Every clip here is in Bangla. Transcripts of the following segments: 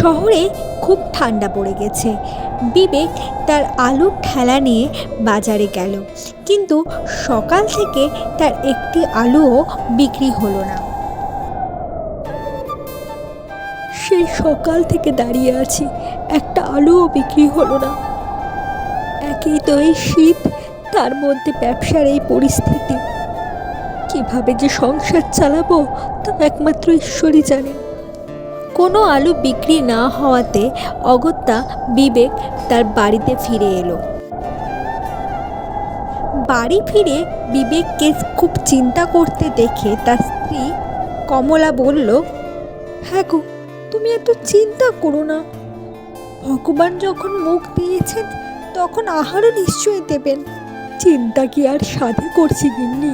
শহরে খুব ঠান্ডা পড়ে গেছে। বিবেক তার আলুর ঠেলা নিয়ে বাজারে গেল, কিন্তু সকাল থেকে তার একটি আলুও বিক্রি হলো না। সেই সকাল থেকে দাঁড়িয়ে আছি, একটা আলুও বিক্রি হলো না। একেই তো এই শীত, তার মধ্যে ব্যবসার এই পরিস্থিতি। কিভাবে যে সংসার চালাবো তা একমাত্র ঈশ্বরই জানে। কোনো আলু বিক্রি না হওয়াতে অগত্যা বিবেক তার বাড়িতে ফিরে এলো। বাড়ি ফিরে বিবেককে খুব চিন্তা করতে দেখে তার স্ত্রী কমলা বলল, হ্যাঁ গো, তুমি এত চিন্তা করো না। ভগবান যখন মুখ দিয়েছেন তখন আহারও নিশ্চয়ই দেবেন। চিন্তা কি আর সাধে করছি গিন্নি?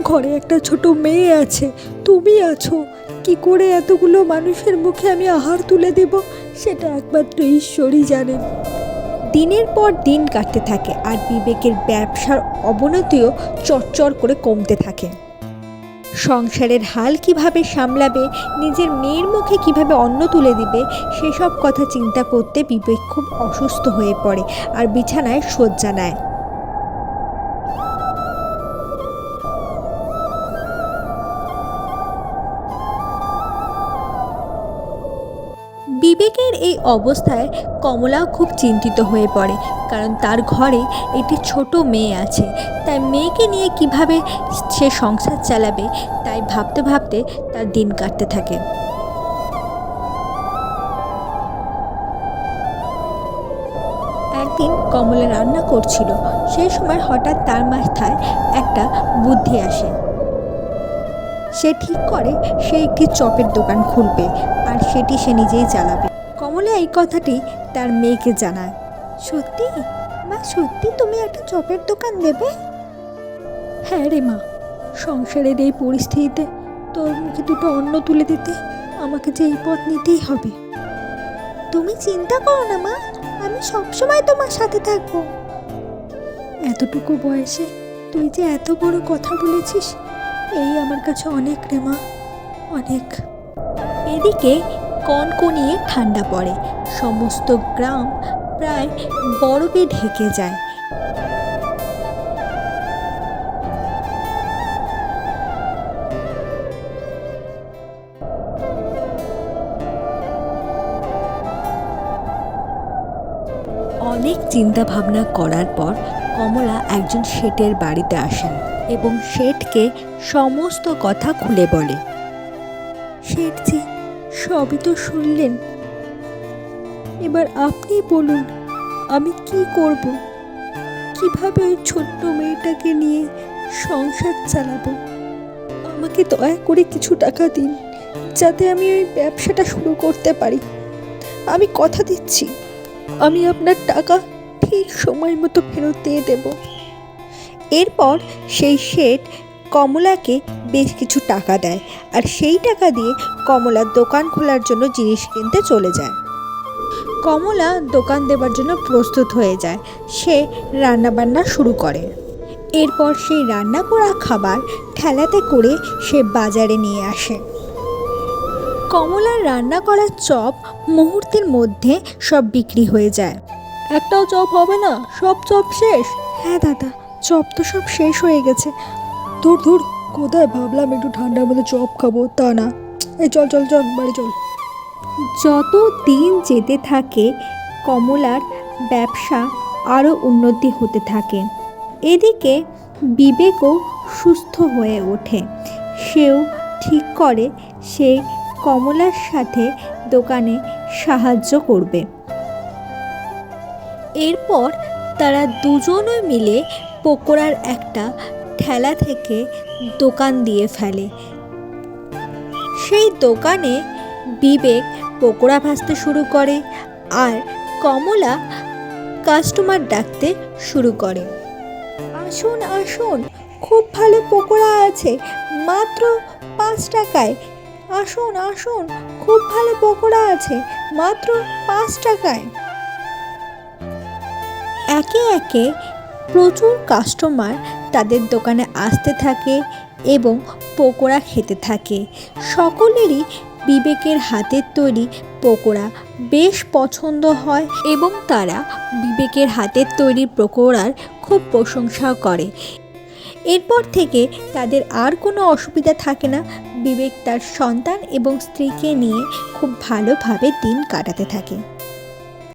ঘরে একটা ছোট মেয়ে আছে, তুমি আছো, কি করে এতগুলো মানুষের মুখে আমি আহার তুলে দেব সেটা একমাত্র ঈশ্বরই জানেন। দিনের পর দিন কাটতে থাকে আর বিবেকের ব্যবসার অবনতিও চরচর করে কমতে থাকে। সংসারের হাল কিভাবে সামলাবে, নিজের মেয়ের মুখে কিভাবে অন্ন তুলে দিবে, সেসব কথা চিন্তা করতে বিবেক খুব অসুস্থ হয়ে পড়ে আর বিছানায় শয্যা নেয়। বিবেকের এই অবস্থায় কমলাও খুব চিন্তিত হয়ে পড়ে, কারণ তার ঘরে একটি ছোট মেয়ে আছে। তাই মেয়েকে নিয়ে কিভাবে সে সংসার চালাবে তাই ভাবতে ভাবতে তার দিন কাটতে থাকে। একদিন কমলা রান্না করছিল, সেই সময় হঠাৎ তার মাথায় একটা বুদ্ধি আসে। সে ঠিক করে সে একটি চপের দোকান খুলবে আর সেটি সে নিজেই চালাবে। কমলা এই কথাটি তার মেয়েকে জানায়। সত্যি মা, সত্যি তুমি একটা চপের দোকান দেবে? হ্যাঁ রে মা, সংসারের এই পরিস্থিতিতে তোর মুখে দুটো অন্ন তুলে দিতে আমাকে যে এই পথ নিতেই হবে। তুমি চিন্তা করো না মা, আমি সবসময় তোমার সাথে থাকবো। এতটুকু বয়সে তুই যে এত বড় কথা বলেছিস, এই আমার কাছে অনেক রে মা, অনেক। এদিকে কনকনিয়ে ঠান্ডা পড়ে, সমস্ত গ্রাম প্রায় বরফে ঢেকে যায়। অনেক চিন্তা ভাবনা করার পর কমলা একজন শেঠের বাড়িতে আসেন এবং শেঠকে সমস্ত কথা খুলে বলে। শেঠজি, সবই তো শুনলেন, এবার আপনি বলুন আমি কি করব, কিভাবে ওই ছোট্ট মেয়েটাকে নিয়ে সংসার চালাবো। আমাকে দয়া করে কিছু টাকা দিন, যাতে আমি ওই ব্যবসাটা শুরু করতে পারি। আমি কথা দিচ্ছি, আমি আপনার টাকা ঠিক সময় মতো ফেরত দিয়ে দেব। এরপর সেই শেঠ কমলাকে বেশ কিছু টাকা দেয় আর সেই টাকা দিয়ে কমলা দোকান খোলার জন্য জিনিস কিনতে চলে যায়। কমলা দোকান দেবার জন্য প্রস্তুত হয়ে যায়। সে রান্নাবান্না শুরু করে। এরপর সেই রান্না করা খাবার ঠেলাতে করে সে বাজারে নিয়ে আসে। কমলার রান্না করা চপ মুহূর্তের মধ্যে সব বিক্রি হয়ে যায়। একটাও চপ হবে না, সব চপ শেষ। হ্যাঁ দাদা, চপ তো সব শেষ হয়ে গেছে। ধুর ধুর, কোথায় ভাবলাম একটু ঠান্ডার মধ্যে চপ খাবো, তা না। এই চল চল চল, বাড়ি চল। যত দিন যেতে থাকে কমলার ব্যবসা আরও উন্নতি হতে থাকে। এদিকে বিবেকও সুস্থ হয়ে ওঠে। সেও ঠিক করে সে কমলার সাথে দোকানে সাহায্য করবে। এরপর তারা দুজনে মিলে পকোড়ার একটা ঠেলা থেকে দোকান দিয়ে ফেলে। সেই দোকানে বিবেক পকোড়া ভাজতে শুরু করে আর কমলা কাস্টমার ডাকতে শুরু করে। আসুন আসুন, খুব ভালো পকোড়া আছে, মাত্র 5 টাকায়। আসুন আসুন, খুব ভালো পকোড়া আছে, মাত্র 5 টাকায়। একে একে প্রচুর কাস্টমার তাদের দোকানে আসতে থাকে এবং পকোড়া খেতে থাকে। সকলেরই বিবেকের হাতের তৈরি পকোড়া বেশ পছন্দ হয় এবং তারা বিবেকের হাতের তৈরি পকোড়ার খুব প্রশংসাও করে। এরপর থেকে তাদের আর কোনো অসুবিধা থাকে না। বিবেক তার সন্তান এবং স্ত্রীকে নিয়ে খুব ভালোভাবে দিন কাটাতে থাকে।